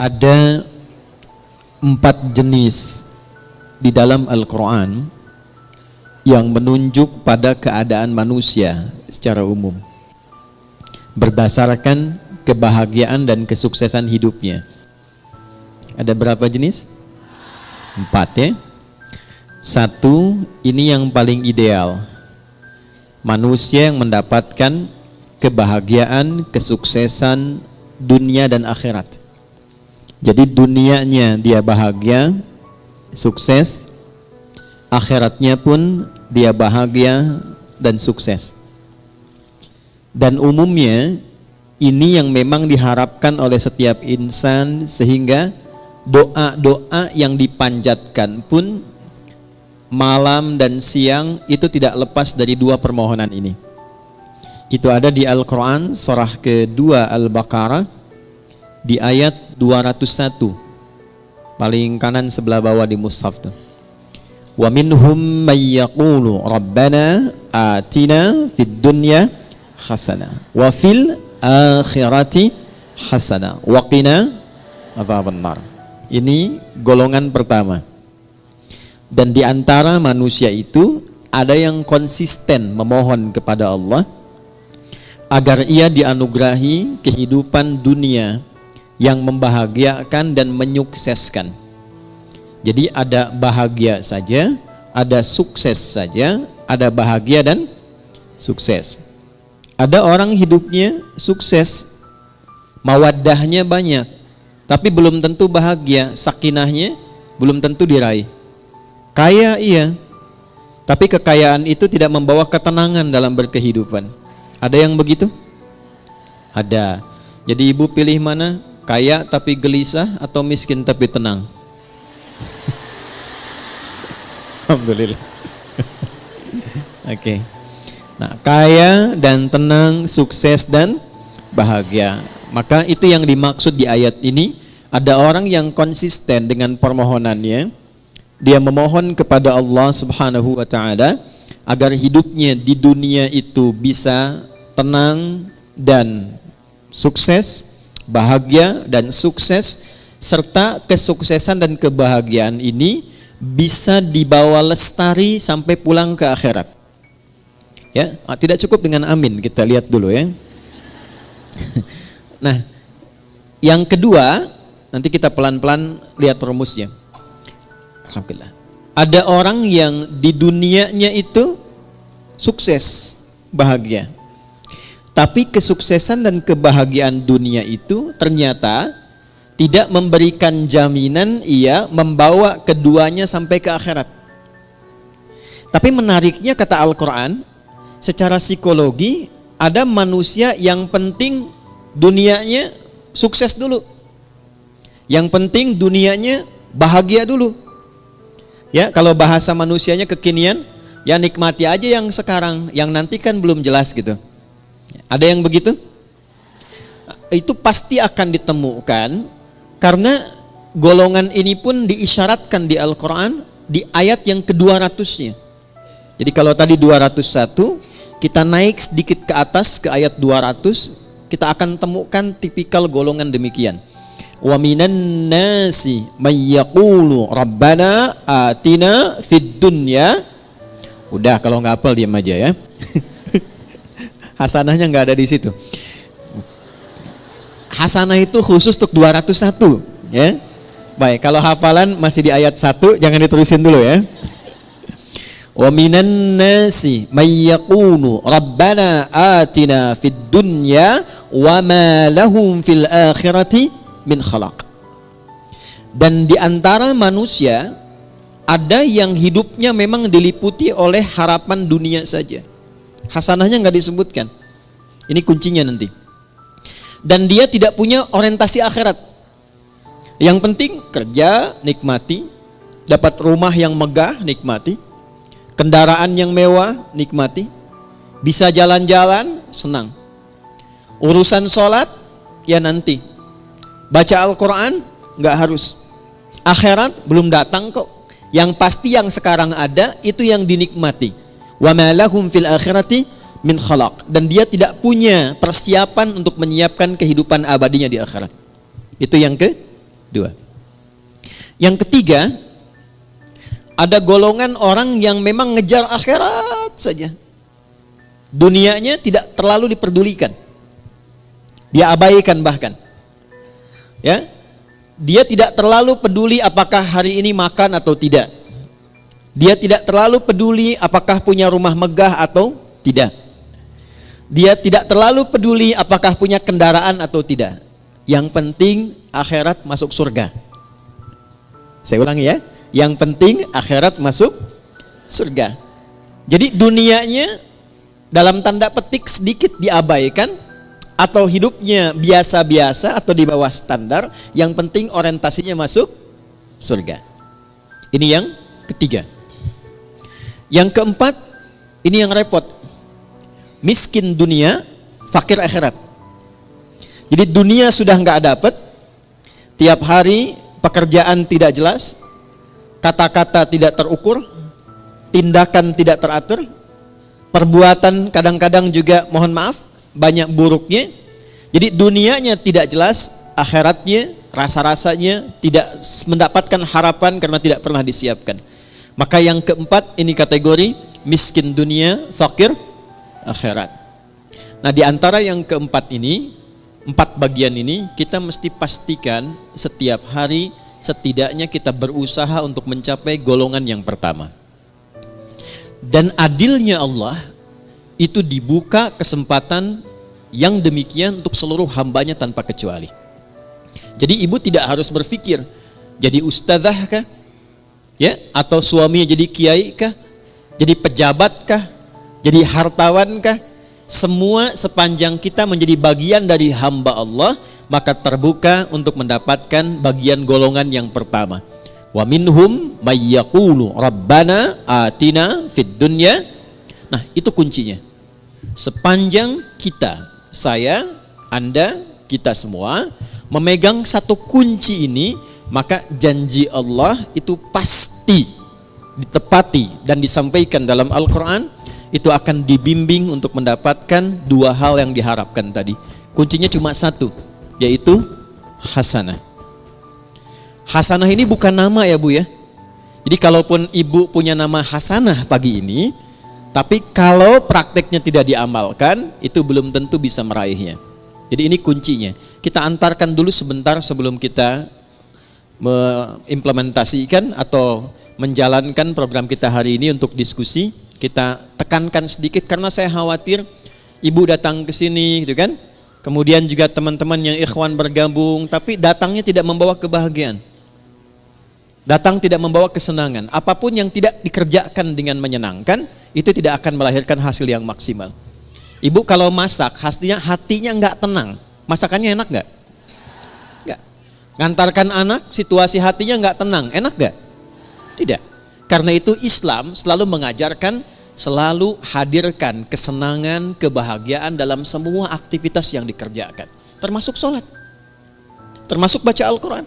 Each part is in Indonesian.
ada 4 jenis di dalam Al-Quran yang menunjuk pada keadaan manusia secara umum berdasarkan kebahagiaan dan kesuksesan hidupnya. Ada berapa jenis? 4 ya. 1, ini yang paling ideal. Manusia yang mendapatkan kebahagiaan, kesuksesan dunia dan akhirat. Jadi dunianya dia bahagia, sukses, akhiratnya pun dia bahagia dan sukses. Dan umumnya ini yang memang diharapkan oleh setiap insan, sehingga doa-doa yang dipanjatkan pun malam dan siang itu tidak lepas dari 2 permohonan ini. Itu ada di Al-Quran surah kedua Al-Baqarah di ayat 201, paling kanan sebelah bawah di mushaf tuh. Wa minhum may yaqulu rabbana atina fid dunya hasanah wa fil akhirati hasanah wa qina adzabannar. Ini golongan pertama. Dan di antara manusia itu ada yang konsisten memohon kepada Allah agar ia dianugerahi kehidupan dunia yang membahagiakan dan menyukseskan. Jadi ada bahagia saja, ada sukses saja, ada bahagia dan sukses. Ada orang hidupnya sukses, mawaddahnya banyak, tapi belum tentu bahagia, sakinahnya belum tentu diraih. Kaya iya, tapi kekayaan itu tidak membawa ketenangan dalam berkehidupan. Ada yang begitu? Ada. Jadi ibu pilih mana? Kaya tapi gelisah atau miskin tapi tenang? Alhamdulillah. Oke. Nah, kaya dan tenang, sukses dan bahagia. Maka itu yang dimaksud di ayat ini. Ada orang yang konsisten dengan permohonannya. Dia memohon kepada Allah Subhanahu wa taala agar hidupnya di dunia itu bisa tenang dan sukses, bahagia dan sukses, serta kesuksesan dan kebahagiaan ini bisa dibawa lestari sampai pulang ke akhirat. Ya, tidak cukup dengan amin, kita lihat dulu ya. Nah, yang kedua, nanti kita pelan-pelan lihat rumusnya. Alhamdulillah. Ada orang yang di dunianya itu sukses, bahagia. Tapi kesuksesan dan kebahagiaan dunia itu ternyata tidak memberikan jaminan ia membawa keduanya sampai ke akhirat. Tapi menariknya kata Al-Quran, secara psikologi ada manusia yang penting dunianya sukses dulu. Yang penting dunianya bahagia dulu. Ya, kalau bahasa manusianya kekinian, ya nikmati aja yang sekarang, yang nanti kan belum jelas gitu. Ada yang begitu? Itu pasti akan ditemukan karena golongan ini pun diisyaratkan di Al-Quran di ayat yang ke-200-nya. Jadi kalau tadi 201, kita naik sedikit ke atas ke ayat 200, kita akan temukan tipikal golongan demikian. Wa minan nasi may yaqulu rabbana atina fid dunya. Udah, kalau nggak hafal diam aja ya. Hasanahnya nggak ada di situ. Hasanah itu khusus untuk 201 ya. Baik, kalau hafalan masih di ayat 1, jangan diterusin dulu ya. Wa minan nasi may yaqulu rabbana atina fid dunya wa ma lahum fil akhirati min khalaq. Dan di antara manusia ada yang hidupnya memang diliputi oleh harapan dunia saja. Hasanahnya nggak disebutkan. Ini kuncinya nanti. Dan dia tidak punya orientasi akhirat. Yang penting kerja, nikmati. Dapat rumah yang megah, nikmati. Kendaraan yang mewah, nikmati. Bisa jalan-jalan, senang. Urusan sholat, ya nanti. Baca Al-Quran, nggak harus. Akhirat belum datang kok. Yang pasti yang sekarang ada, itu yang dinikmati. Wa ma lahum fil akhirati min khalaq. Dan dia tidak punya persiapan untuk menyiapkan kehidupan abadinya di akhirat. Itu yang Dua. Yang ketiga, ada golongan orang yang memang ngejar akhirat saja. Dunianya tidak terlalu diperdulikan. Dia abaikan bahkan. Ya. Dia tidak terlalu peduli apakah hari ini makan atau tidak. Dia tidak terlalu peduli apakah punya rumah megah atau tidak. Dia tidak terlalu peduli apakah punya kendaraan atau tidak. Yang penting akhirat masuk surga. Saya ulangi ya. Yang penting akhirat masuk surga. Jadi dunianya dalam tanda petik sedikit diabaikan, atau hidupnya biasa-biasa atau di bawah standar, yang penting orientasinya masuk surga. Ini yang ketiga. Yang keempat, ini yang repot. Miskin dunia, fakir akhirat. Jadi dunia sudah nggak dapat, tiap hari pekerjaan tidak jelas, kata-kata tidak terukur, tindakan tidak teratur, perbuatan kadang-kadang juga mohon maaf banyak buruknya. Jadi dunianya tidak jelas, akhiratnya rasa-rasanya tidak mendapatkan harapan karena tidak pernah disiapkan. Maka yang keempat ini kategori miskin dunia, fakir akhirat. Nah, di antara yang keempat ini, 4 bagian ini kita mesti pastikan setiap hari setidaknya kita berusaha untuk mencapai golongan yang pertama. Dan adilnya Allah itu dibuka kesempatan yang demikian untuk seluruh hambanya tanpa kecuali. Jadi ibu tidak harus berpikir jadi ustadzah kah? Ya, atau suaminya jadi kiai kah? Jadi pejabat kah? Jadi hartawan kah? Semua sepanjang kita menjadi bagian dari hamba Allah, maka terbuka untuk mendapatkan bagian golongan yang pertama. Wa minhum may yaqulu rabbana atina fid dunya. Nah, itu kuncinya. Sepanjang kita, saya, Anda, kita semua memegang satu kunci ini, maka janji Allah itu pasti ditepati dan disampaikan dalam Al-Quran. Itu akan dibimbing untuk mendapatkan 2 hal yang diharapkan tadi. Kuncinya cuma satu, yaitu hasanah. Hasanah ini bukan nama ya Bu ya. Jadi kalaupun ibu punya nama Hasanah pagi ini, tapi kalau prakteknya tidak diamalkan, itu belum tentu bisa meraihnya. Jadi ini kuncinya. Kita antarkan dulu sebentar sebelum kita mengimplementasikan atau menjalankan program kita hari ini untuk diskusi. Kita tekankan sedikit karena saya khawatir ibu datang ke sini gitu kan. Kemudian juga teman-teman yang ikhwan bergabung, tapi datangnya tidak membawa kebahagiaan. Datang tidak membawa kesenangan. Apapun yang tidak dikerjakan dengan menyenangkan, itu tidak akan melahirkan hasil yang maksimal. Ibu kalau masak, hatinya enggak tenang. Masakannya enak enggak? Enggak. Ngantarkan anak, situasi hatinya enggak tenang. Enak enggak? Tidak. Karena itu Islam selalu mengajarkan, selalu hadirkan kesenangan, kebahagiaan dalam semua aktivitas yang dikerjakan. Termasuk sholat. Termasuk baca Al-Quran.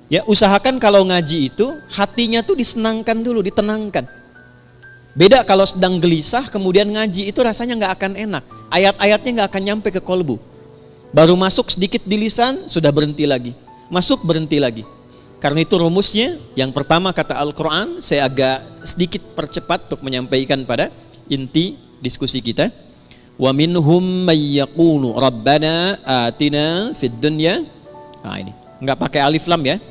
Ya, usahakan kalau ngaji itu hatinya tuh disenangkan dulu, ditenangkan. Beda kalau sedang gelisah kemudian ngaji, itu rasanya nggak akan enak. Ayat-ayatnya nggak akan nyampe ke kolbu. Baru masuk sedikit di lisan sudah berhenti lagi. Masuk berhenti lagi. Karena itu rumusnya yang pertama kata Al-Quran, saya agak sedikit percepat untuk menyampaikan pada inti diskusi kita. Wa minhum may yaqulu rabbana atina fid dunya. Nah ini nggak pakai alif lam ya.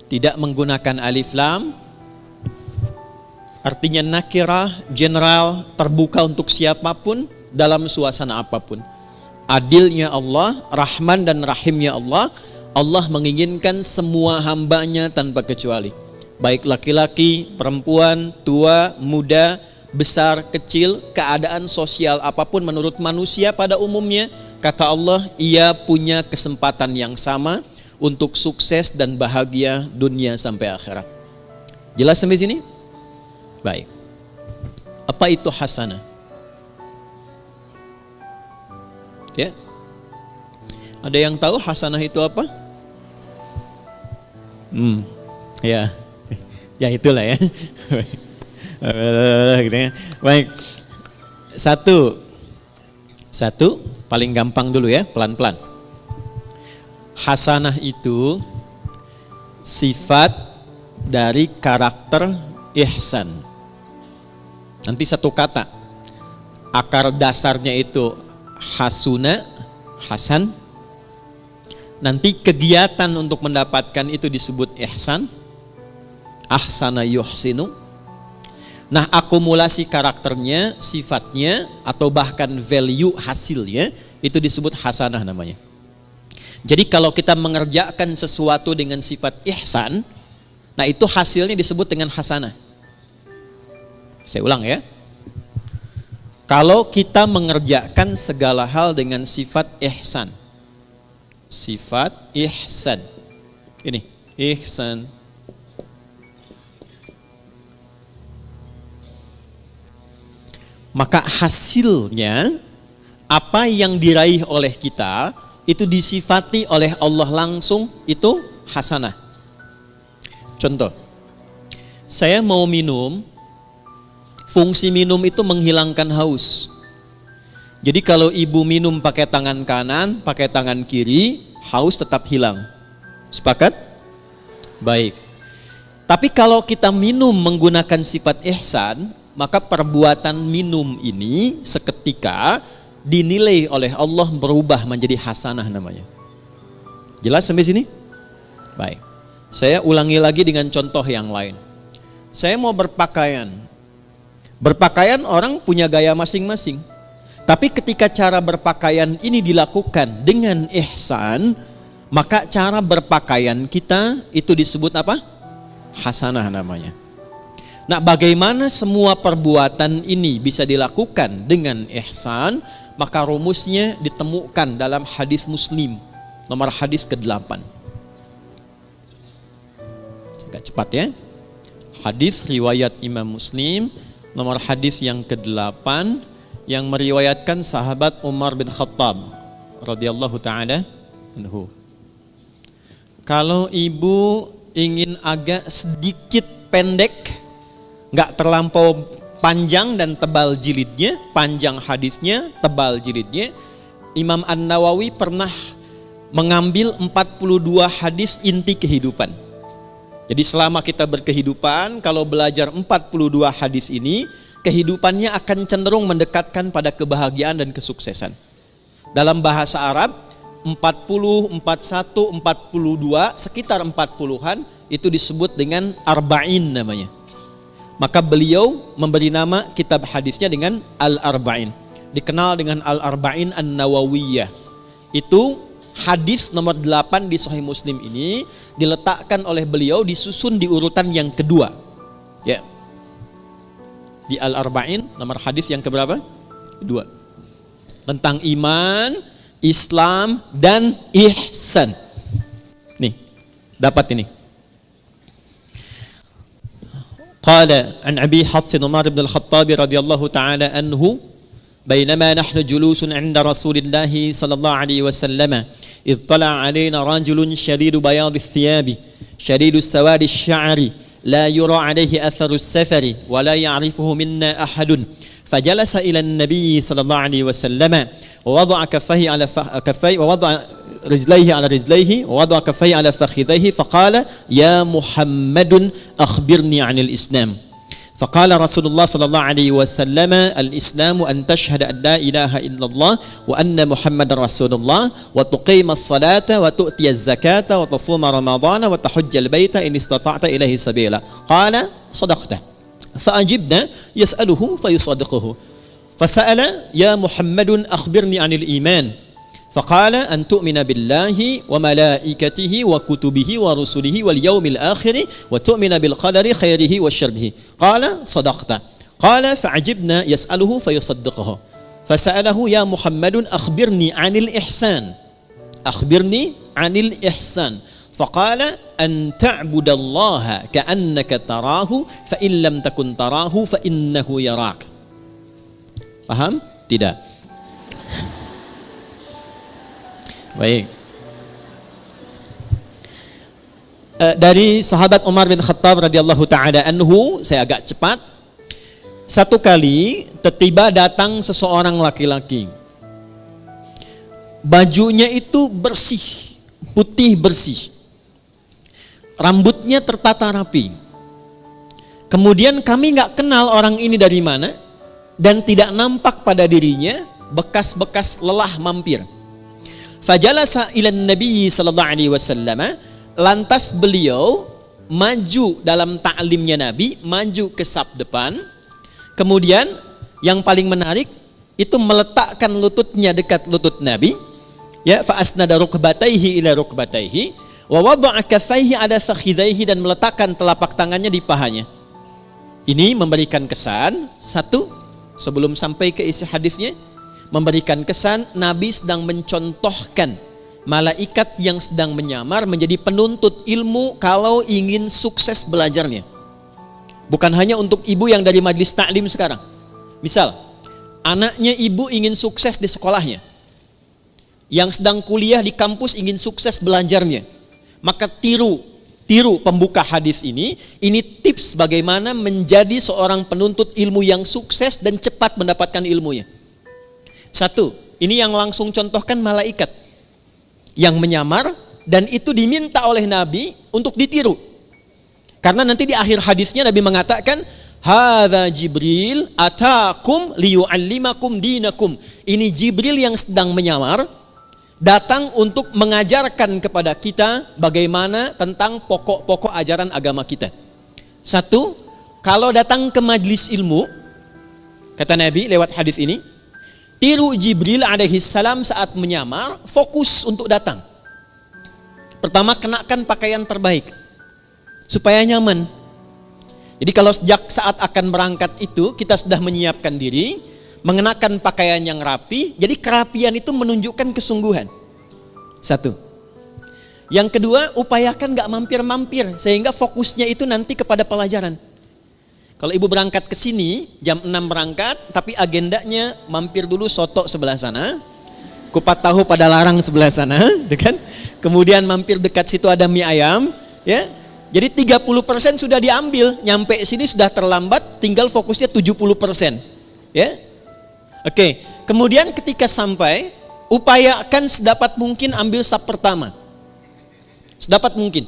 Tidak menggunakan alif lam, artinya nakirah, general, terbuka untuk siapapun dalam suasana apapun. Adilnya Allah, Rahman dan Rahimnya Allah, Allah menginginkan semua hambanya tanpa kecuali. Baik laki-laki, perempuan, tua, muda, besar, kecil, keadaan sosial apapun menurut manusia pada umumnya, kata Allah, ia punya kesempatan yang sama untuk sukses dan bahagia dunia sampai akhirat. Jelas sampai sini? Baik. Apa itu hasanah? Ya. Ada yang tahu hasanah itu apa? Ya. Ya itulah ya. Baik. Satu paling gampang dulu ya, pelan-pelan. Hasanah itu sifat dari karakter ihsan. Nanti satu kata, akar dasarnya itu hasuna, hasan. Nanti kegiatan untuk mendapatkan itu disebut ihsan, ahsana yuhsinu. Nah, akumulasi karakternya, sifatnya, atau bahkan value hasilnya itu disebut hasanah namanya. Jadi kalau kita mengerjakan sesuatu dengan sifat ihsan, nah itu hasilnya disebut dengan hasanah. Saya ulang ya. Kalau kita mengerjakan segala hal dengan sifat ihsan. Sifat ihsan. Ini, ihsan. Maka hasilnya apa yang diraih oleh kita itu disifati oleh Allah langsung, itu hasanah. Contoh, saya mau minum, fungsi minum itu menghilangkan haus. Jadi kalau ibu minum pakai tangan kanan, pakai tangan kiri, haus tetap hilang. Sepakat? Baik. Tapi kalau kita minum menggunakan sifat ihsan, maka perbuatan minum ini seketika dinilai oleh Allah berubah menjadi hasanah namanya. Jelas sampai sini? Baik. Saya ulangi lagi dengan contoh yang lain. Saya mau berpakaian. Berpakaian orang punya gaya masing-masing. Tapi ketika cara berpakaian ini dilakukan dengan ihsan, maka cara berpakaian kita itu disebut apa? Hasanah namanya. Nah, bagaimana semua perbuatan ini bisa dilakukan dengan ihsan? Maka rumusnya ditemukan dalam hadis Muslim, nomor hadis ke-8. Agak cepat ya. Hadis riwayat Imam Muslim, nomor hadis yang ke-8, yang meriwayatkan sahabat Umar bin Khattab radhiyallahu taala anhu. Kalau ibu ingin agak sedikit pendek, enggak terlampau panjang dan tebal jilidnya, panjang hadisnya, tebal jilidnya, Imam An-Nawawi pernah mengambil 42 hadis inti kehidupan. Jadi selama kita berkehidupan, kalau belajar 42 hadis ini, kehidupannya akan cenderung mendekatkan pada kebahagiaan dan kesuksesan. Dalam bahasa Arab, 40, 41, 42, sekitar 40-an itu disebut dengan arba'in namanya. Maka beliau memberi nama kitab hadisnya dengan Al-Arba'in. Dikenal dengan Al-Arba'in An-Nawawiyah. Itu hadis nomor 8 di Sahih Muslim ini diletakkan oleh beliau, disusun di urutan yang kedua. Ya. Di Al-Arba'in nomor hadis yang keberapa? Kedua. Tentang iman, Islam, dan ihsan. Nih, dapat ini. قال عن أبي حفص عمر بن الخطاب رضي الله تعالى عنه بينما نحن جلوس عند رسول الله صلى الله عليه وسلم إذ طلع علينا رجل شديد بياض الثياب شديد سواد الشعر لا يرى عليه أثر السفر ولا يعرفه منا أحد فجلس إلى النبي صلى الله عليه وسلم ووضع كفيه على كفيه ووضع رجليه على رجليه ووضع كفيه على فخذيه فقال يا محمد أخبرني عن الإسلام فقال رسول الله صلى الله عليه وسلم الإسلام أن تشهد أن لا إله إلا الله وأن محمد رسول الله وتقيم الصلاة وتؤتي الزكاة وتصوم رمضان وتحج البيت إن استطعت إليه سبيلا قال صدقت فأجبنا يسأله فيصدقه فسأل يا محمد أخبرني عن الإيمان فقال أن تؤمن بالله وملائكته وكتبه ورسله واليوم الآخر وتؤمن بالقدر خيره وشره قال صدقت قال فعجبنا يسأله فيصدقه فسأله يا محمد أخبرني عن الإحسان أخبرني عن الإحسان فقال أن تعبد الله كأنك تراه فإن لم تكن تراه فإنه يراك. Paham? Tidak? Baik. Dari sahabat Umar bin Khattab radhiyallahu taala anhu, saya agak cepat. Satu kali tiba datang seseorang laki-laki. Bajunya itu bersih, putih bersih. Rambutnya tertata rapi. Kemudian kami nggak kenal orang ini dari mana dan tidak nampak pada dirinya bekas-bekas lelah mampir. Fajalasa ilan Nabi sallallahu alaihi wasallam, lantas beliau maju dalam ta'limnya Nabi, maju ke saf depan. Kemudian yang paling menarik itu meletakkan lututnya dekat lutut Nabi, ya, fa asnada rukbatayhi ila rukbatayhi wa wada'a kaffaihi ala fakhidhaihi, dan meletakkan telapak tangannya di pahanya. Ini memberikan kesan, satu, sebelum sampai ke isi hadisnya, memberikan kesan Nabi sedang mencontohkan malaikat yang sedang menyamar menjadi penuntut ilmu kalau ingin sukses belajarnya. Bukan hanya untuk ibu yang dari majlis taklim sekarang. Misal, anaknya ibu ingin sukses di sekolahnya, yang sedang kuliah di kampus ingin sukses belajarnya, maka tiru pembuka hadis ini tips bagaimana menjadi seorang penuntut ilmu yang sukses dan cepat mendapatkan ilmunya. Satu, ini yang langsung contohkan malaikat yang menyamar, dan itu diminta oleh Nabi untuk ditiru. Karena nanti di akhir hadisnya Nabi mengatakan, hadza Jibril atakum liyu'allimakum dinakum. Ini Jibril yang sedang menyamar, datang untuk mengajarkan kepada kita bagaimana tentang pokok-pokok ajaran agama kita. Satu, kalau datang ke majlis ilmu, kata Nabi lewat hadis ini, tiru Jibril alaihi salam saat menyamar, fokus untuk datang. Pertama, kenakan pakaian terbaik supaya nyaman. Jadi kalau sejak saat akan berangkat itu kita sudah menyiapkan diri, mengenakan pakaian yang rapi, jadi kerapian itu menunjukkan kesungguhan. Satu. Yang kedua, upayakan gak mampir-mampir, sehingga fokusnya itu nanti kepada pelajaran. Kalau ibu berangkat ke sini, jam 6 berangkat, tapi agendanya mampir dulu soto sebelah sana, kupat tahu pada larang sebelah sana, kan? Kemudian mampir dekat situ ada mie ayam, ya. Jadi 30% sudah diambil, nyampe sini sudah terlambat, tinggal fokusnya 70%, ya. Oke, kemudian ketika sampai, upayakan sedapat mungkin ambil saf pertama. Sedapat mungkin.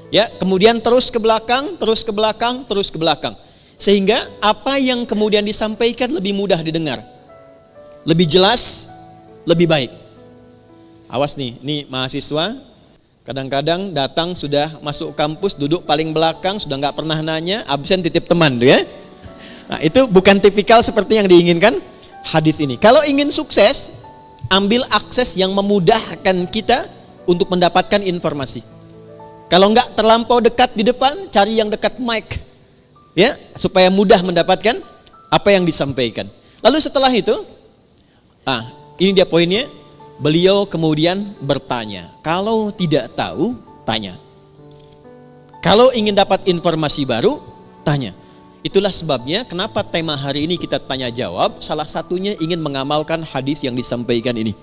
Ya, kemudian terus ke belakang, terus ke belakang, terus ke belakang. Sehingga apa yang kemudian disampaikan lebih mudah didengar. Lebih jelas, lebih baik. Awas nih mahasiswa kadang-kadang datang sudah masuk kampus, duduk paling belakang, sudah nggak pernah nanya, absen titip teman tuh ya. Nah, itu bukan tipikal seperti yang diinginkan hadis ini. Kalau ingin sukses, ambil akses yang memudahkan kita untuk mendapatkan informasi. Kalau enggak terlampau dekat di depan, cari yang dekat mic, ya, supaya mudah mendapatkan apa yang disampaikan. Lalu setelah itu, ini dia poinnya. Beliau kemudian bertanya. Kalau tidak tahu, tanya. Kalau ingin dapat informasi baru, tanya. Itulah sebabnya kenapa tema hari ini kita tanya jawab. Salah satunya ingin mengamalkan hadis yang disampaikan ini.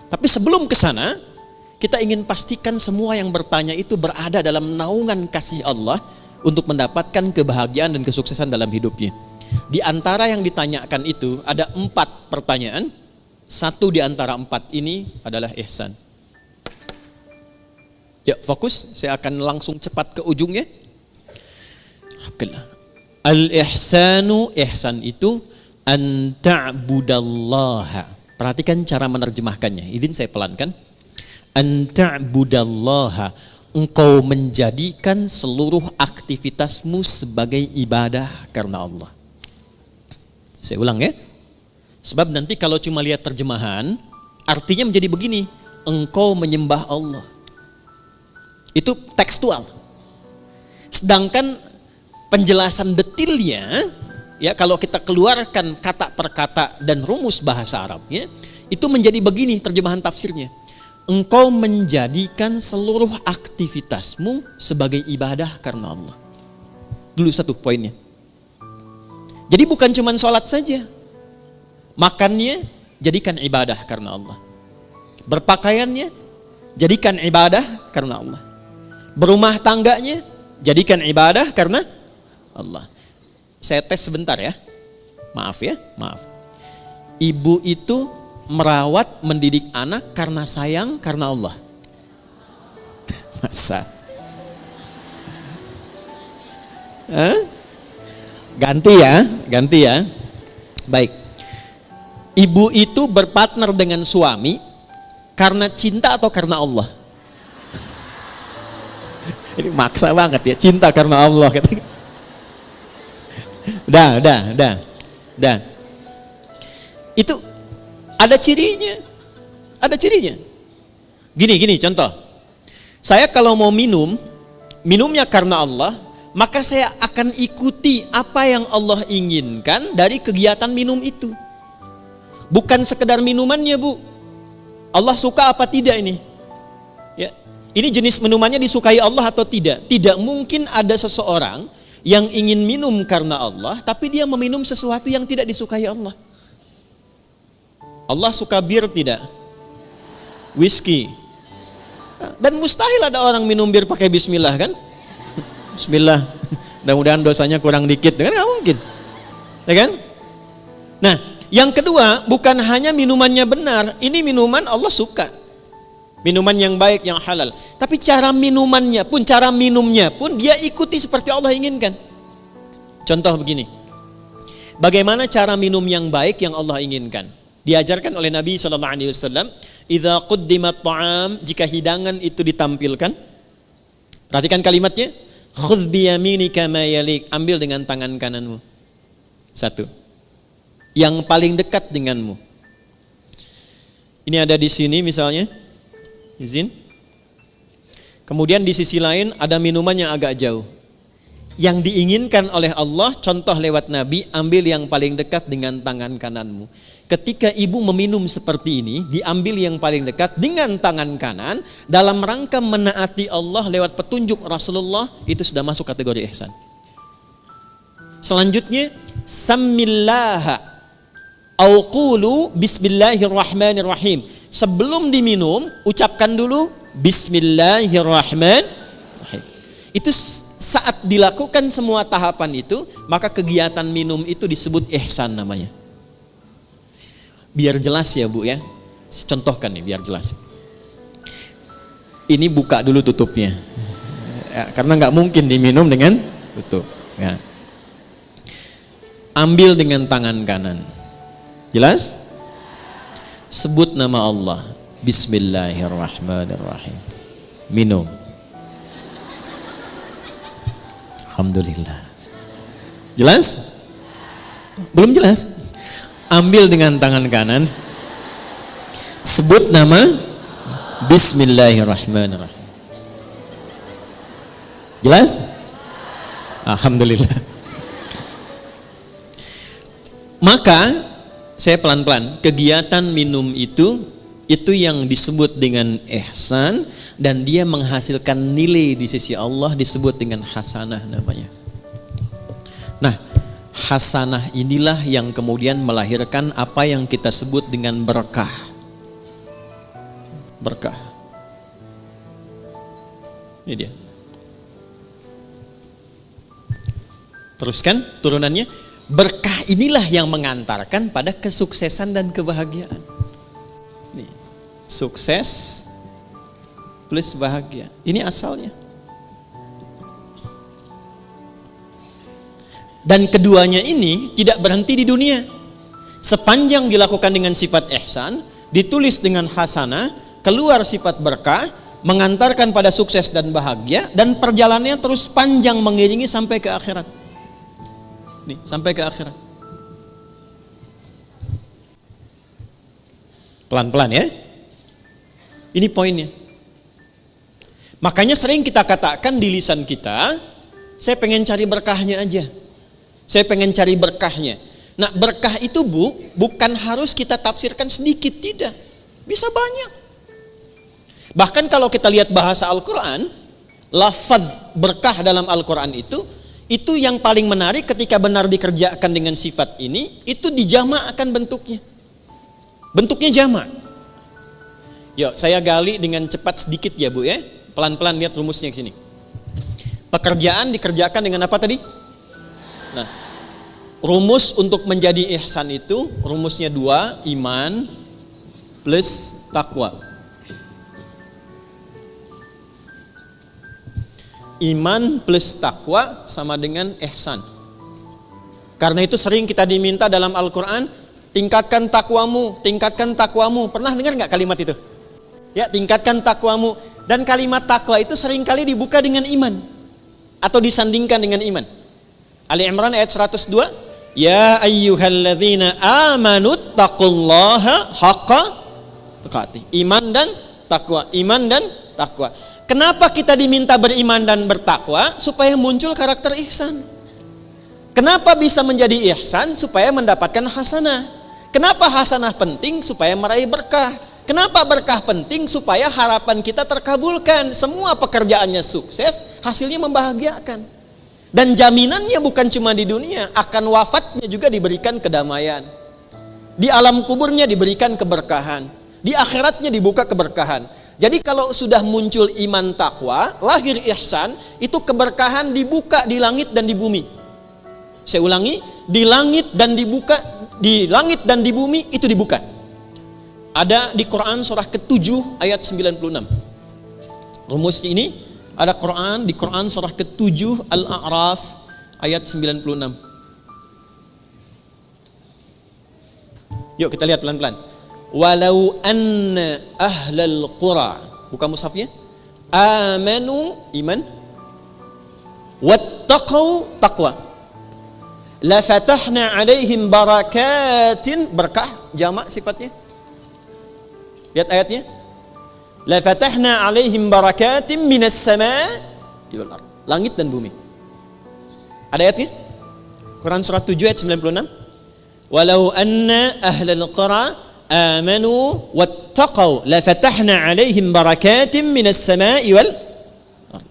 Tapi sebelum ke sana, kita ingin pastikan semua yang bertanya itu berada dalam naungan kasih Allah untuk mendapatkan kebahagiaan dan kesuksesan dalam hidupnya. Di antara yang ditanyakan itu ada 4 pertanyaan. Satu di antara 4 ini adalah ihsan. Ya, fokus. Saya akan langsung cepat ke ujungnya. Al-ihsanu, ihsan itu an ta'budallaha. Perhatikan cara menerjemahkannya. Izin saya pelankan. An ta'budallaha, engkau menjadikan seluruh aktivitasmu sebagai ibadah karena Allah. Saya ulang ya. Sebab nanti kalau cuma lihat terjemahan, artinya menjadi begini, engkau menyembah Allah. Itu tekstual. Sedangkan penjelasan detilnya, ya, kalau kita keluarkan kata per kata dan rumus bahasa Arabnya, itu menjadi begini terjemahan tafsirnya. Engkau menjadikan seluruh aktivitasmu sebagai ibadah karena Allah. Dulu satu poinnya. Jadi bukan cuma sholat saja. Makannya jadikan ibadah karena Allah. Berpakaiannya jadikan ibadah karena Allah. Berumah tangganya jadikan ibadah karena Allah. Saya tes sebentar ya. Maaf. Ibu itu merawat, mendidik anak karena sayang, karena Allah. Masa? Hah? Ganti ya. Baik. Ibu itu berpartner dengan suami karena cinta atau karena Allah? Ini maksa banget ya, cinta karena Allah. Udah. Itu ada cirinya. Gini contoh. Saya kalau mau minumnya karena Allah, maka saya akan ikuti apa yang Allah inginkan dari kegiatan minum itu. Bukan sekedar minumannya, Bu. Allah suka apa tidak ini? Ya. Ini jenis minumannya disukai Allah atau tidak? Tidak mungkin ada seseorang yang ingin minum karena Allah, tapi dia meminum sesuatu yang tidak disukai Allah. Allah suka bir tidak? Whisky. Dan mustahil ada orang minum bir pakai bismillah kan? Bismillah. Mudah-mudahan dosanya kurang dikit, kan nggak mungkin. Ya kan? Nah, yang kedua, bukan hanya minumannya benar, ini minuman Allah suka. Minuman yang baik, yang halal. Tapi cara minumnya pun dia ikuti seperti Allah inginkan. Contoh begini. Bagaimana cara minum yang baik yang Allah inginkan? Diajarkan oleh Nabi SAW, idza quddimat ta'am, jika hidangan itu ditampilkan, perhatikan kalimatnya, khudh biyaminika ma yalik, ambil dengan tangan kananmu. Satu. Yang paling dekat denganmu. Ini ada di sini misalnya. Izin. Kemudian di sisi lain ada minuman yang agak jauh. Yang diinginkan oleh Allah, contoh lewat Nabi, ambil yang paling dekat dengan tangan kananmu. Ketika ibu meminum seperti ini, diambil yang paling dekat dengan tangan kanan dalam rangka menaati Allah lewat petunjuk Rasulullah, itu sudah masuk kategori ihsan. Selanjutnya, samillaha au qulu bismillahirrahmanirrahim. Sebelum diminum, ucapkan dulu bismillahirrahmanirrahim. Itu saat dilakukan semua tahapan itu, maka kegiatan minum itu disebut ihsan namanya. Biar jelas ya Bu ya, contohkan nih biar jelas. Ini buka dulu tutupnya, ya, karena nggak mungkin diminum dengan tutup. Ya. Ambil dengan tangan kanan, jelas? Sebut nama Allah, bismillahirrahmanirrahim. Minum. Alhamdulillah. Jelas? Belum jelas? Ambil dengan tangan kanan, sebut nama bismillahirrahmanirrahim. Jelas? Alhamdulillah. Maka saya pelan-pelan, kegiatan minum itu yang disebut dengan ihsan, dan dia menghasilkan nilai di sisi Allah disebut dengan hasanah namanya. Nah, hasanah inilah yang kemudian melahirkan apa yang kita sebut dengan berkah. Berkah. Ini dia. Teruskan turunannya. Berkah inilah yang mengantarkan pada kesuksesan dan kebahagiaan. Nih, sukses plus bahagia. Ini asalnya. Dan keduanya ini tidak berhenti di dunia. Sepanjang dilakukan dengan sifat ihsan, ditulis dengan hasanah, keluar sifat berkah, mengantarkan pada sukses dan bahagia, dan perjalanannya terus panjang mengiringi sampai ke akhirat. Nih, sampai ke akhirat. Pelan-pelan ya. Ini poinnya. Makanya sering kita katakan di lisan kita, saya pengen cari berkahnya aja. Saya pengen cari berkahnya. Nah, berkah itu bukan harus kita tafsirkan sedikit, tidak. Bisa banyak. Bahkan kalau kita lihat bahasa Al-Quran, lafaz berkah dalam Al-Quran itu yang paling menarik ketika benar dikerjakan dengan sifat ini, itu dijamakkan bentuknya. Bentuknya jamak. Yuk, saya gali dengan cepat sedikit ya Bu ya. Pelan-pelan lihat rumusnya ke sini. Pekerjaan dikerjakan dengan apa tadi? Nah, rumus untuk menjadi ihsan itu rumusnya 2, iman plus takwa. iman plus takwa sama dengan ihsan. Karena itu sering kita diminta dalam Al-Quran, tingkatkan takwamu, tingkatkan takwamu. Pernah dengar nggak kalimat itu? Ya, tingkatkan takwamu. Dan kalimat takwa itu seringkali dibuka dengan iman atau disandingkan dengan iman. Ali Imran ayat 102, ya ayyuhalladzina amanu taqullaha haqqa tuqatih. Iman dan takwa, iman dan takwa. Kenapa kita diminta beriman dan bertakwa? Supaya muncul karakter ihsan. Kenapa bisa menjadi ihsan? Supaya mendapatkan hasanah. Kenapa hasanah penting? Supaya meraih berkah. Kenapa berkah penting? Supaya harapan kita terkabulkan. Semua pekerjaannya sukses, hasilnya membahagiakan. Dan jaminannya bukan cuma di dunia, akan wafatnya juga diberikan kedamaian. Di alam kuburnya diberikan keberkahan. Di akhiratnya dibuka keberkahan. Jadi kalau sudah muncul iman takwa, lahir ihsan, itu keberkahan dibuka di langit dan di bumi. Saya ulangi, di langit dan dibuka, di langit dan di bumi itu dibuka. Ada di Quran surah ke-7 ayat 96. Rumus ini ada Quran di Quran surah ke-7 Al-A'raf ayat 96. Yuk kita lihat pelan-pelan. Walau anna ahlal qura, buka mushafnya, amanu iman, wattaqau taqwa, la fatahna alaihim barakatin, berkah jamak sifatnya. Lihat ayatnya, la fatahna alaihim barakatin minas sama' wal ardh, langit dan bumi. Ada ayatnya? Quran surah 7 ayat 96. Walau anna ahlal qura amanu wattaqau la fatahna alaihim barakatin minas sama'i wal ardh.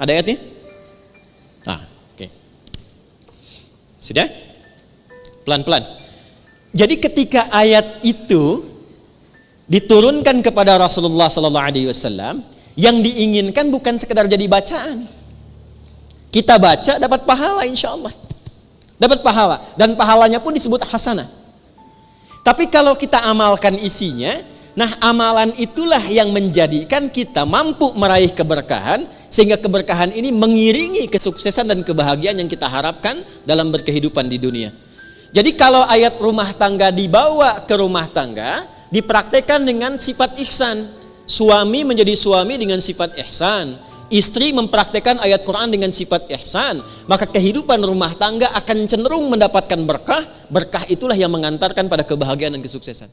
Ada ayatnya? Oke. Sudah? Pelan-pelan. Jadi ketika ayat itu diturunkan kepada Rasulullah sallallahu alaihi wasallam, yang diinginkan bukan sekedar jadi bacaan. Kita baca dapat pahala insyaallah. Dapat pahala dan pahalanya pun disebut hasanah. Tapi kalau kita amalkan isinya, nah amalan itulah yang menjadikan kita mampu meraih keberkahan, sehingga keberkahan ini mengiringi kesuksesan dan kebahagiaan yang kita harapkan dalam berkehidupan di dunia. Jadi kalau ayat rumah tangga dibawa ke rumah tangga, dipraktekkan dengan sifat ihsan. Suami menjadi suami dengan sifat ihsan, istri mempraktekkan ayat Quran dengan sifat ihsan, maka kehidupan rumah tangga akan cenderung mendapatkan berkah. Berkah itulah yang mengantarkan pada kebahagiaan dan kesuksesan.